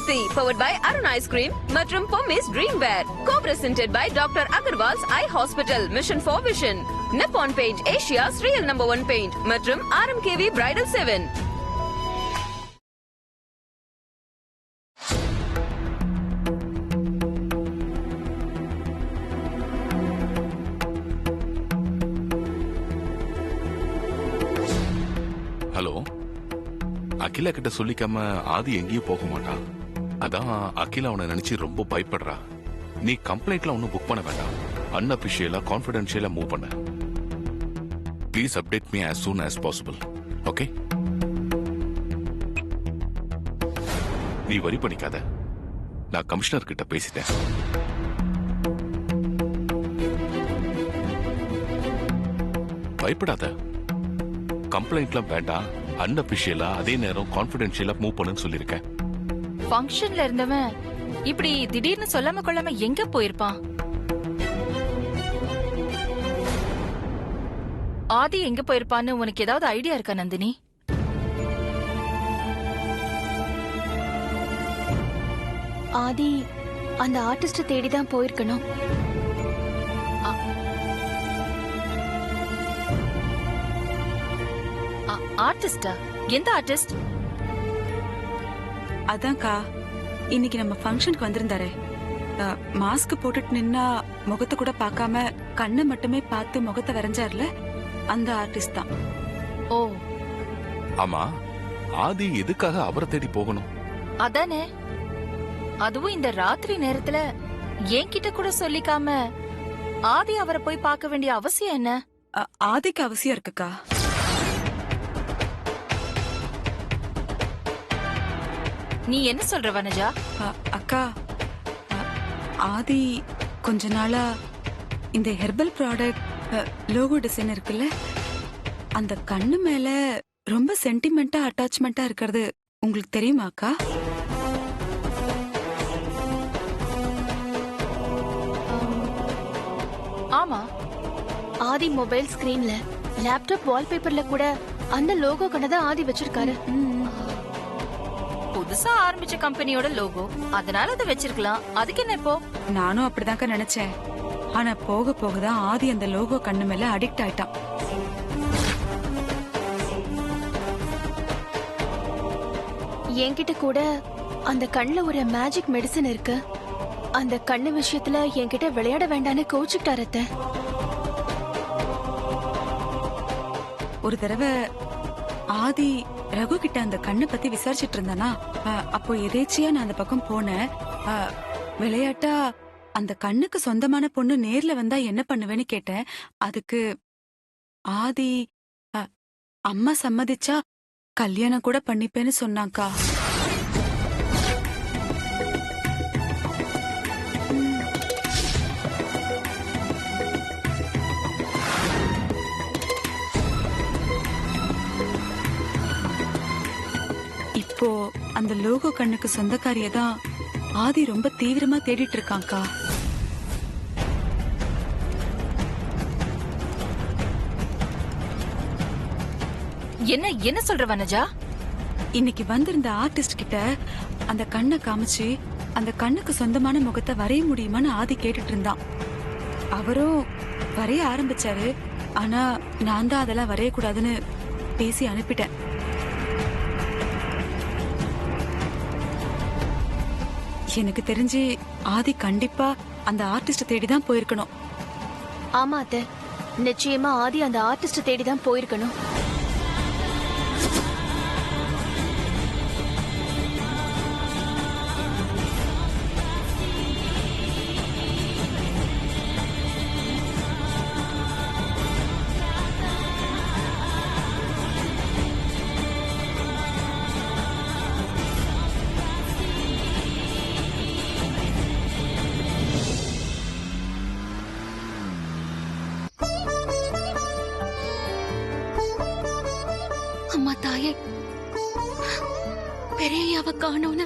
Prati, powered by Arun Ice Cream மற்றும் Pommes Dream Bear. Co-presented by Dr. Agarwal's Eye Hospital, Mission for Vision. Nippon Paint, Asia's real #1 paint மற்றும் RMKV Bridal 7. Hello, Akila கிட்ட சொல்லிக்காம ஆதி எங்கேயும் போக மாட்டான். அதான் அகிலா அவனை நினைச்சு ரொம்ப பயப்படுறா. நீ கம்ப்ளைண்ட்ல ஒன்னும் புக் பண்ண வேண்டாம். அன்அபிஷியலா கான்ஃபிடென்ஷியலா மூவ் பண்ண. Please update me as soon as possible. Okay? நீ வரி பண்ணிக்காத. நான் கமிஷனர் கிட்ட பேசிட்டேன். பயப்படாத. கம்ப்ளைண்ட்லாம் வேண்டாம். அன்அபிஷியலா அதே நேரம் கான்ஃபிடென்ஷியலா மூவ் பண்ணுன்னு சொல்லிருக்கேன். ஃபங்க்ஷன்ல இருந்தவன் இப்படி திடீர்னு சொல்லாம கொள்ளாம எங்க போயிருப்பான்? ஆதி எங்க போயிருப்பான்னு உனக்கு ஏதாவது ஐடியா இருக்கா நந்தினி? ஆதி அந்த ஆர்டிஸ்ட தேடிதான் போயிருக்கணும். ஆர்டிஸ்டா? எந்த ஆர்டிஸ்ட்? அதான்க்கா, இன்னைக்கு நம்ம ஃபங்க்ஷனுக்கு வந்திருந்தாரு. மாஸ்க் போட்டுட்டு நின்னா முகத்தை கூட பார்க்காம கண்ணை மட்டுமே பார்த்து முகத்தை வரைஞ்சார்ல, அந்த ஆர்டிஸ்ட் தான். ஓ, ஆமா, ஆதி எதுக்காக அவரை தேடி போகணும்? அதானே. அதுவும் இந்த ராத்திரி நேரத்துல என்கிட்ட கூட சொல்லிக்காம ஆதி அவரை போய் பார்க்க வேண்டிய அவசியம் என்ன? ஆதிக்கு அவசியம் இருக்குக்கா. நீ என்ன சொல்ற வனஜா? அக்கா, ஆதி கொஞ்ச நாளா இந்த ஹெர்பல் ப்ராடக்ட் லோகோ டிசைன் இருக்குல்ல, அந்த கண்ணு மேல ரொம்ப சென்டிமெண்டா அட்டாச்மெண்டா இருக்கிறது உங்களுக்கு தெரியுமா அக்கா? ஆமா, ஆதி மொபைல் ஸ்கிரீன்ல லேப்டாப் வால்பேப்பர்ல கூட அந்த லோகோ கண்ணதான் ஆதி வச்சிருக்காரு. புதுசா ஆரம்பிச்ச கம்பெனியோட லோகோ, அதனால அதை வச்சிருக்கலாம். அதுக்கு என்ன இப்போ? நானும் அப்படிதான்க்கா நினைச்சேன். ஆனா போக போகதான் ஆதி அந்த லோகோ கண்ணு மேல அடிக்ட் ஆயிட்டான். என்கிட்ட கூட அந்த கண்ணுல ஒரு மேஜிக் மெடிசன் இருக்கு. அந்த கண்ணு விஷயத்துல என்கிட்ட விளையாட வேண்டான்னு கோச்சுக்கிட்டாரு அத்தை. ஒரு தடவை ஆதி ரகு கிட்ட அந்த கண்ணை பத்தி விசாரிச்சிட்டு இருந்தானா, அப்போ எதேச்சியா நான் அந்த பக்கம் போனேன். விளையாட்டா அந்த கண்ணுக்கு சொந்தமான பொண்ணு நேர்ல வந்தா என்ன பண்ணுவேன்னு கேட்டேன். அதுக்கு ஆதி அம்மா சம்மதிச்சா கல்யாணம் கூட பண்ணிப்பேன்னு சொன்னாக்கா. இப்போ அந்த லோகோ கண்ணுக்கு சொந்தக்காரிய தான் ஆதி ரொம்ப தீவிரமா தேடிட்டு இருக்காங்கா. என்ன சொல்ற வனஜா? இன்னைக்கு வந்திருந்த ஆர்டிஸ்ட் கிட்ட அந்த கண்ணை காமிச்சு அந்த கண்ணுக்கு சொந்தமான முகத்தை வரைய முடியுமான்னு ஆதி கேட்டுட்டு இருந்தான். அவரும் வரைய ஆரம்பிச்சாரு. ஆனா நான் தான் அதெல்லாம் வரையக்கூடாதுன்னு பேசி அனுப்பிட்டேன். எனக்கு தெரிஞ்சு ஆதி கண்டிப்பா அந்த ஆர்டிஸ்ட தேடிதான் போயிருக்கணும். ஆமா அத்தை, நிச்சயமா ஆதி அந்த ஆர்டிஸ்ட தேடிதான் போயிருக்கணும். அம்மா தாயே, பெரியயாவை காணோன்னு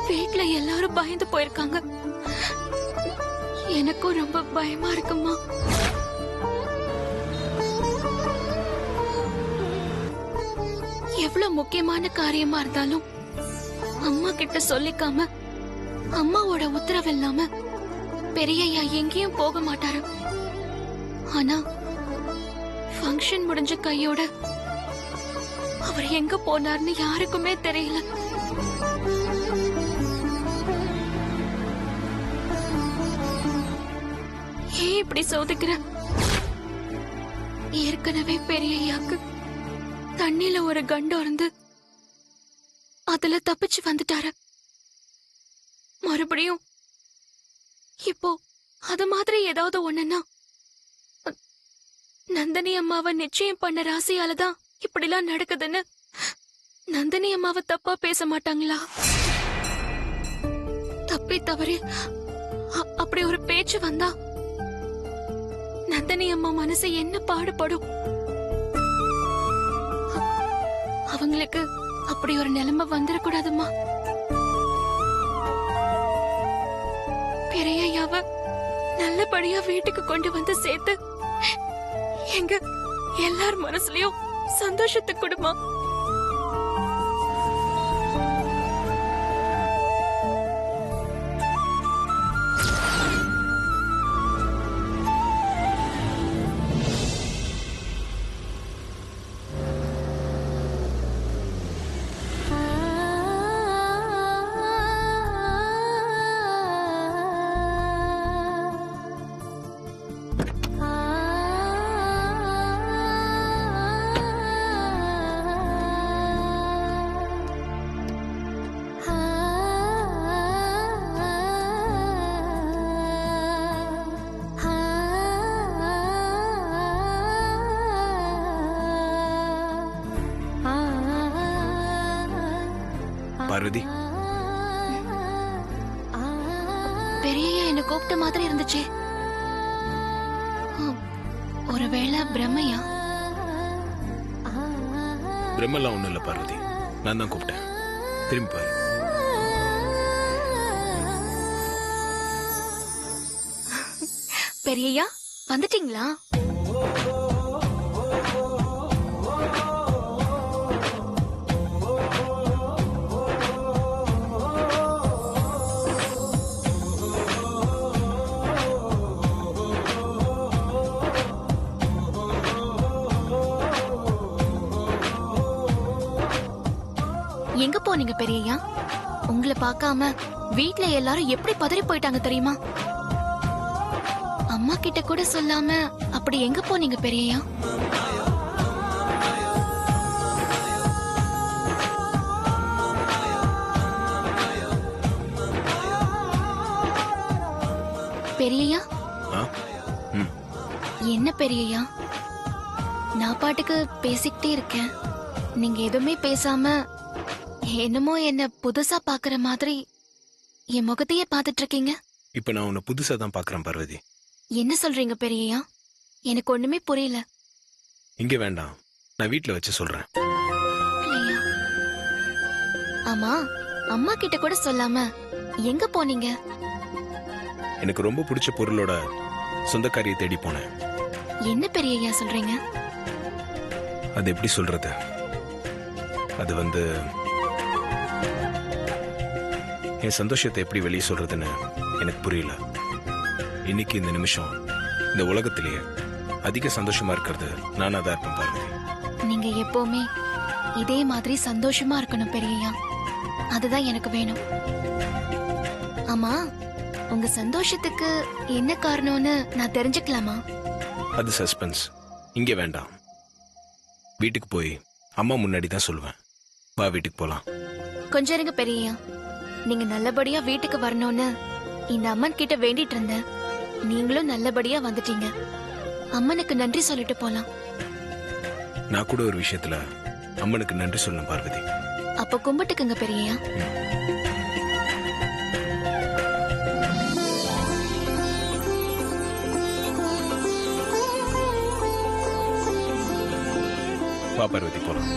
வீட்ல எல்லாரும் பயந்து போயிருக்காங்க. எனக்கும் ரொம்ப பயமா இருக்குமா. எவ்வளவு முக்கியமான காரியமா இருந்தாலும் அம்மா கிட்ட சொல்லிக்காம அம்மாவோட உத்தரவு இல்லாம பெரியய்யா எங்கேயும் போக மாட்டாரு. ஆனா ஃபங்க்ஷன் முடிஞ்ச கையோட அவர் எங்க போனார்னு யாருக்குமே தெரியல. ஏன் இப்படி சோதிக்கிற? ஏற்கனவே பெரியய்யாக்கு தண்ணில ஒரு கண்டம் இருந்து அதுல தப்பிச்சு வந்துட்டாரு. மறுபடியும் இப்போ அது மாதிரி ஏதாவது ஒண்ணுன்னா நந்தினி அம்மாவை நிச்சயம் பண்ண ராசியாலதான் இப்படிலாம் நடக்குதுன்னு நந்தினி அம்மாவை தப்பா பேச மாட்டாங்களா? தப்பி தவறி அப்படி ஒரு பேச்சு வந்தா நந்தினி அம்மா மனசு என்ன பாடுபடும்? அவங்களுக்கு அப்படி ஒரு நிலைமை வந்துடக்கூடாதுமா. பெரியய்யாவ நல்லபடியா வீட்டுக்கு கொண்டு வந்து சேர்த்து எங்க எல்லார் மனசுலயும் சந்தோஷத்தை கொடுமா. பார்வதி, பெரியய்யா என்ன கூப்பிட்ட மாதிரி இருந்துச்சு. ஒருவேளை பிரம்மையா? பிரம்மெல்லாம் ஒண்ணும் இல்ல பார்வதி, நான் தான் கூப்பிட்டேன். திரும்பி பாரு. பெரியய்யா வந்துட்டீங்களா? எங்க போனீங்க பெரியய்யா? உங்களை பார்க்காம வீட்ல எல்லாரும் எப்படி பதறி போயிட்டாங்க தெரியுமா? அம்மா கிட்ட கூட சொல்லாம அப்படி எங்க போனீங்க பெரியய்யா? பெரியய்யா ஆ? ம். என்ன பெரியய்யா, நான் பாட்டுக்கு பேசிக்கிட்டே இருக்கேன், நீங்க எதுவுமே பேசாம என்னமோ என்ன புதுசா பாக்குற மாதிரி என் முகத்தையே பாத்துட்டு இருக்கீங்க. இப்ப நான் உன்னை புதுசா தான் பாக்குறேன் பார்வதி. என்ன சொல்றீங்க பெரியய்யா? எனக்கு ஒண்ணுமே புரியல. இங்க வேண்டாம், நான் வீட்ல வச்சு சொல்றேன். இல்லையா? ஆமா, அம்மா கிட்ட கூட சொல்லாம எங்க போனீங்க? எனக்கு ரொம்ப பிடிச்ச பொருளோட சொந்தக்காரியை தேடி போனேன். என்ன பெரியய்யா சொல்றீங்க? அது எப்படி சொல்றது? அது வந்து என் சந்தோஷத்தை எப்படி வெளியே சொல்றதுன்னு எனக்கு புரியல. இன்னைக்கு இந்த நிமிஷம் இந்த உலகத்திலேயே அதிக சந்தோஷமா இருக்கிறது நானா தான் இருப்பேன் பார்வதி. நீங்க எப்பவுமே இதே மாதிரி சந்தோஷமா இருக்கணும் பெரியய்யா, அதுதான் எனக்கு வேணும். ஆமா, உங்க சந்தோஷத்துக்கு என்ன காரணம்னு நான் தெரிஞ்சுக்கலாமா? அது சஸ்பென்ஸ், இங்க வேண்டாம். வீட்டுக்கு போய் அம்மா முன்னாடி தான் சொல்லுவேன். வா வீட்டுக்கு போலாம். கொஞ்சம் இருங்க பெரியய்யா, நீங்க நல்லபடியா வீட்டுக்கு வரணும்னு இந்த அம்மன் கிட்ட வேண்டிட்டு இருந்தேன். நீங்களும் நல்லபடியா வந்துட்டீங்க. அம்மனுக்கு நன்றி சொல்லிட்டு போலாம். நான் கூட ஒரு விஷயத்துல அம்மனுக்கு நன்றி சொல்லணும் பார்வதி. அப்ப கும்பிட்டுக்குங்க பெரியய்யா. வா பார்வதி போலாம்.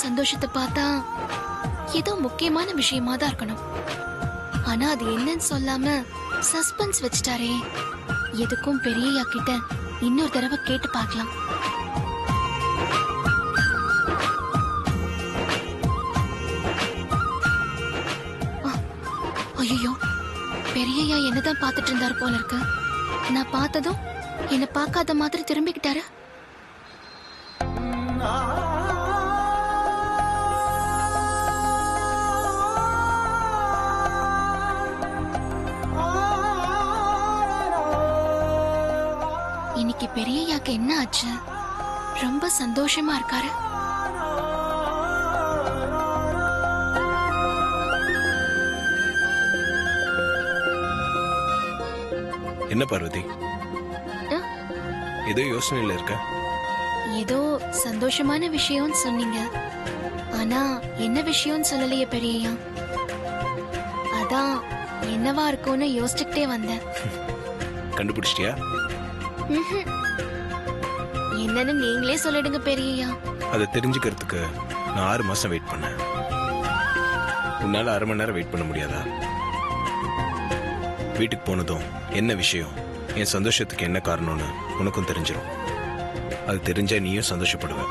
சந்தோஷத்தை பார்த்தா ஏதோ முக்கியமான விஷயமா தான் இருக்கணும். ஆனா அது என்னன்னு சொல்லாம சஸ்பென்ஸ் வச்சுட்டாரே. எதுக்கும் பெரியய்யா கிட்ட இன்னொரு தடவை கேட்டு பார்க்கலாம். ஐயோ, பெரியய்யா என்னதான் பார்த்துட்டு இருந்தாரு போல இருக்கு. நான் பார்த்ததும் என்ன பார்க்காத மாதிரி திரும்பிக்கிட்டாரு. இன்னைக்கு பெரியய்யாக்கு என்ன ஆச்சு? ரொம்ப சந்தோஷமா இருக்காரு. என்ன பார்வதி, ஏதோ யோசனையில இருக்க? ஏதோ சந்தோஷமான விஷயம்னு சொன்னீங்க. ஆனா என்ன விஷயம்னு சொல்லலையே பெரியய்யா. அதான் என்னவா இருக்கும்னு யோசிச்சுக்கிட்டே வந்தேன். கண்டுபிடிச்சிட்டியா? என்னன்னு நீங்களே சொல்லிடுங்க பெரியய்யா. அதை தெரிஞ்சுக்கிறதுக்கு நான் 6 மாசம் வெயிட் பண்ணேன். உன்னால 1/2 மணி நேரம் வெயிட் பண்ண முடியாதா? வீட்டுக்கு போனதும் என்ன விஷயம், என் சந்தோஷத்துக்கு என்ன காரணம்னு உனக்கும் தெரிஞ்சிடும். அது தெரிஞ்சா நீயும் சந்தோஷப்படுவ.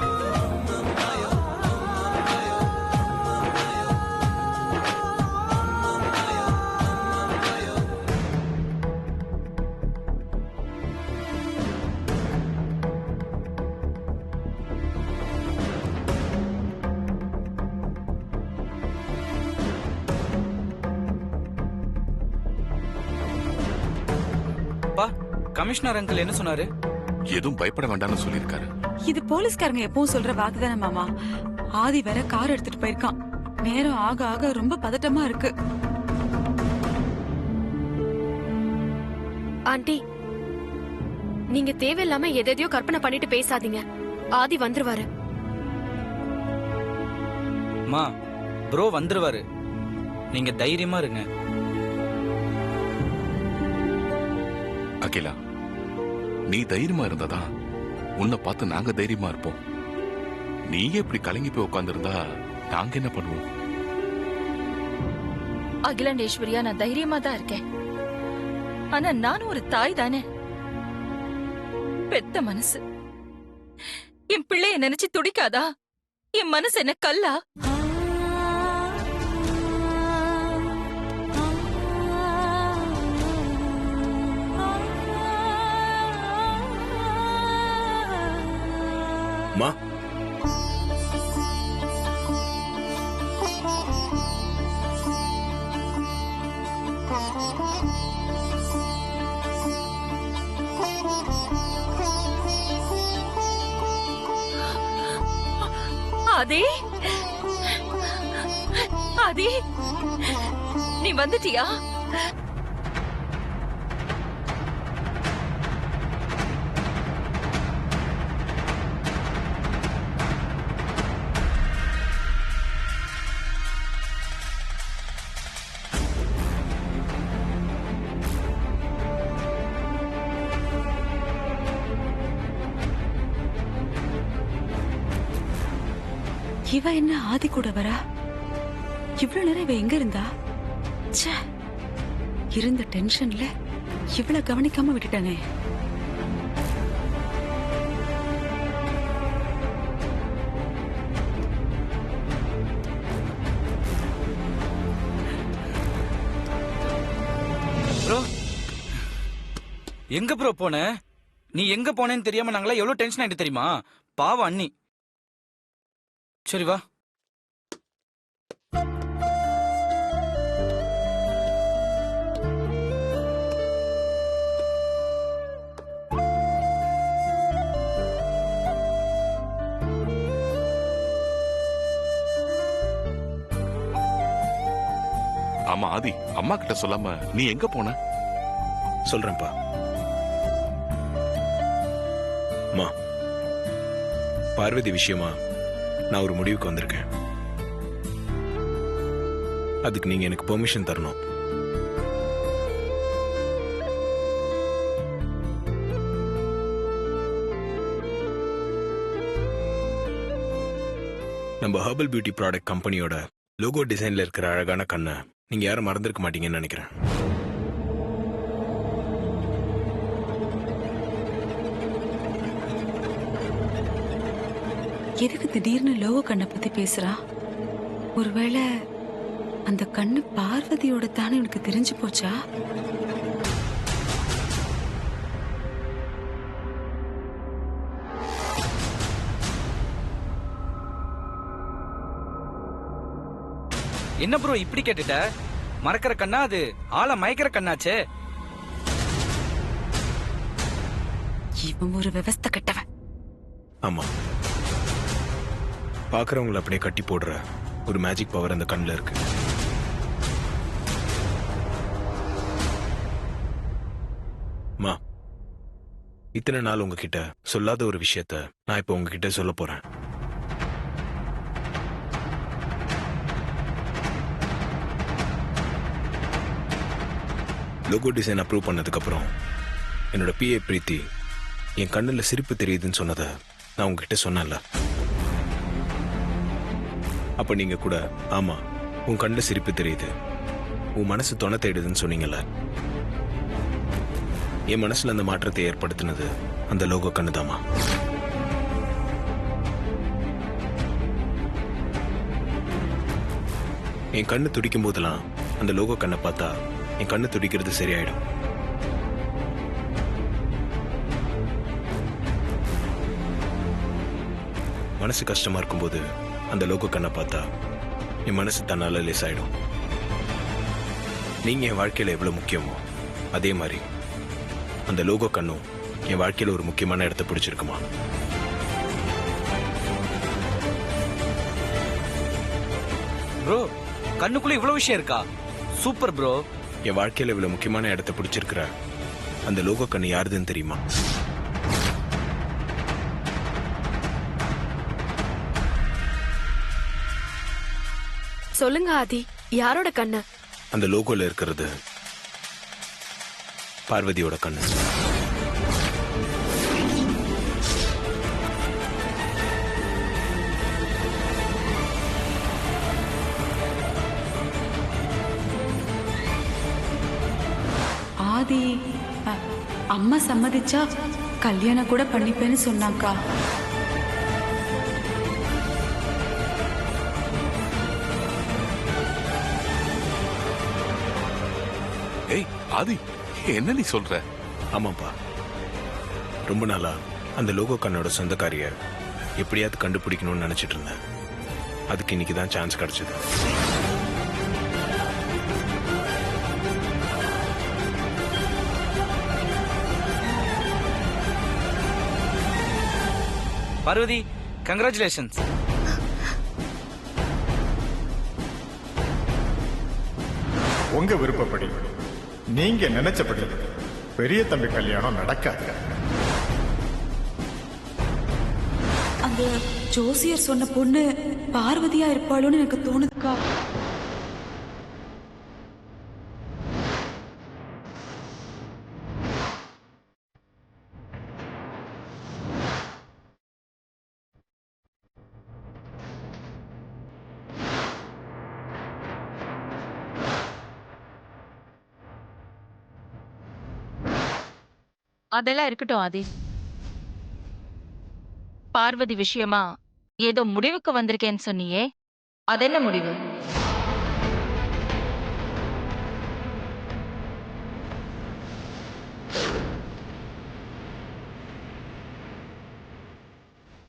கமிஷனர் அங்கிள் என்ன சொன்னாரு? எதுவும் பயப்பட வேண்டாம்னு சொல்லியிருக்காரு. இது போலீஸ்காரங்க எப்பவும் சொல்ற வாக்குதானே மாமா. ஆதி வேற கார் எடுத்துட்டு போயிருக்கான். நேரம் ஆக ஆக ரொம்ப பதட்டமா இருக்கு. ஆண்டி, நீங்க தேவையில்லாம எதையோ கற்பனை பண்ணிட்டு பேசாதீங்க. ஆதி வந்துருவாரு. மா, ப்ரோ வந்துருவாரு. நீங்க தைரியமா இருங்க. அகிலா, நீ தைரியமா இருந்ததா உன்னை பார்த்து நாங்க தைரியமா இருப்போம். நீங்க இப்படி கலங்கி போய் உட்கார்ந்திருந்தா நாங்க என்ன பண்ணுவோம்? அகிலாண்டேஸ்வரியா, நான் தைரியமா தான் இருக்கேன். ஆனா நானும் ஒரு தாய் தானே. பெத்த மனசு என் பிள்ளைய நினைச்சு துடிக்காதா? என் மனசு என்ன கல்லா? மா, ஆதி, ஆதி, நீ வந்துட்டியா? இவ என்ன ஆதி கூட வரா? இவ்வளவு நேரம் இவ எங்க இருந்தா? ச்சே, இருந்த டென்ஷன்ல இவ்வளவு கவனிக்காம விட்டுட்டானே. ப்ரோ, எங்க ப்ரோ போன? நீ எங்க போனேன்னு தெரியாம நாங்களா எவ்வளவு டென்ஷன் ஆயிட்டு தெரியுமா? பாவம் அண்ணி. சரி வா. ஆமா ஆதி, அம்மா கிட்ட சொல்லாம நீ எங்க போன? சொல்றேன்ப்பா. அம்மா, பார்வதி விஷயமா நான் ஒரு முடிவுக்கு வந்திருக்கேன். அதுக்கு நீங்க எனக்கு பெர்மிஷன் தரணும். நம்ம ஹெர்பல் பியூட்டி ப்ராடக்ட் கம்பெனியோட லோகோ டிசைன்ல இருக்கிற அழகான கண்ணை நீங்க யாரும் மறந்துருக்க மாட்டீங்கன்னு நினைக்கிறேன். எதுக்கு திடீர்னு லோகோ கண்ணை பத்தி பேசுறா? ஒருவேளை அந்த கண்ணு பார்வதியோட தானே உனக்கு தெரிஞ்சு போச்சா? என்ன ப்ரோ இப்படி கேட்டுட்ட? மறக்கிற கண்ணா அது? ஆளை மயக்கிற கண்ணாச்சே. இவன் ஒரு விவஸ்தை கட்டவன். ஆமா, பாக்குறவங்களை அப்படியே கட்டி போடுற ஒரு மேஜிக் பவர் அந்த கண்ணில் இருக்கு. மா, இத்தனை நாள் உங்ககிட்ட சொல்லாத ஒரு விஷயத்த நான் இப்ப உங்ககிட்ட சொல்ல போறேன். லோகோ டிசைன் அப்ரூவ் பண்ணதுக்கு அப்புறம் என்னோட பிஏ பிரீத்தி என் கண்ணுல சிரிப்பு தெரியுதுன்னு சொன்னதை நான் உங்ககிட்ட சொன்னேன்ல. அப்ப நீங்க கூட ஆமா, உன் கண்ணுல சிரிப்பு தெரியுது, உன் மனசு துணை தேடுதுன்னு சொன்னீங்கல்ல. என் மனசுல அந்த மாற்றத்தை ஏற்படுத்தினது அந்த லோகோ கண்ணுதாமா. என் கண்ணு துடிக்கும் போதெல்லாம் அந்த லோகோ கண்ணை பார்த்தா என் கண்ணு துடிக்கிறது சரியாயிடும். மனசு கஷ்டமா இருக்கும்போது அந்த லோகோ கண்ணை பார்த்தா என் மனசு தன்னால லேசாயிடும். நீங்க என் வாழ்க்கையில எவ்வளவு முக்கியமோ அதே மாதிரி அந்த லோகோ கண்ணும் என் வாழ்க்கையில ஒரு முக்கியமான இடத்தை பிடிச்சிருக்குமா. ப்ரோ, கண்ணுக்குள்ள இவ்வளவு விஷயம் இருக்கா? Super bro. என் வாழ்க்கையில இவ்வளவு முக்கியமான இடத்தை பிடிச்சிருக்கிற அந்த லோகோ கண்ணு யாருதுன்னு தெரியுமா? சொல்லுங்க ஆதி, யாரோட கண்ணு? அந்த லோகோல இருக்கிறது பார்வதியோட கண்ணு. ஆதி அம்மா சம்மதிச்சா கல்யாணம் கூட பண்ணிப்பேன்னு சொன்னாக்கா. ஏய் ஆதி, என்ன நீ சொல்ற? ஆமாப்பா, ரொம்ப நாளா அந்த லோகோ கண்ணோட சொந்தக்காரிய எப்படியாவது கண்டுபிடிக்கணும்னு நினைச்சிட்டு இருந்தேன். அதுக்கு இன்னைக்கு தான் சான்ஸ் கிடைச்சது. பார்வதி, கங்க்ராச்சுலேஷன்ஸ். உங்க விருப்பப்படி நீங்க நினைச்சபடி பெரிய தம்பி கல்யாணம் நடக்காது. அந்த ஜோசியர் சொன்ன பொண்ணு பார்வதியா இருப்பாளோன்னு எனக்கு தோணுதுக்கா. அதெல்லாம் இருக்கட்டும் ஆதி. பார்வதி விஷயமா ஏதோ முடிவுக்கு வந்திருக்கேன்னு சொன்னியே, அது என்ன முடிவு?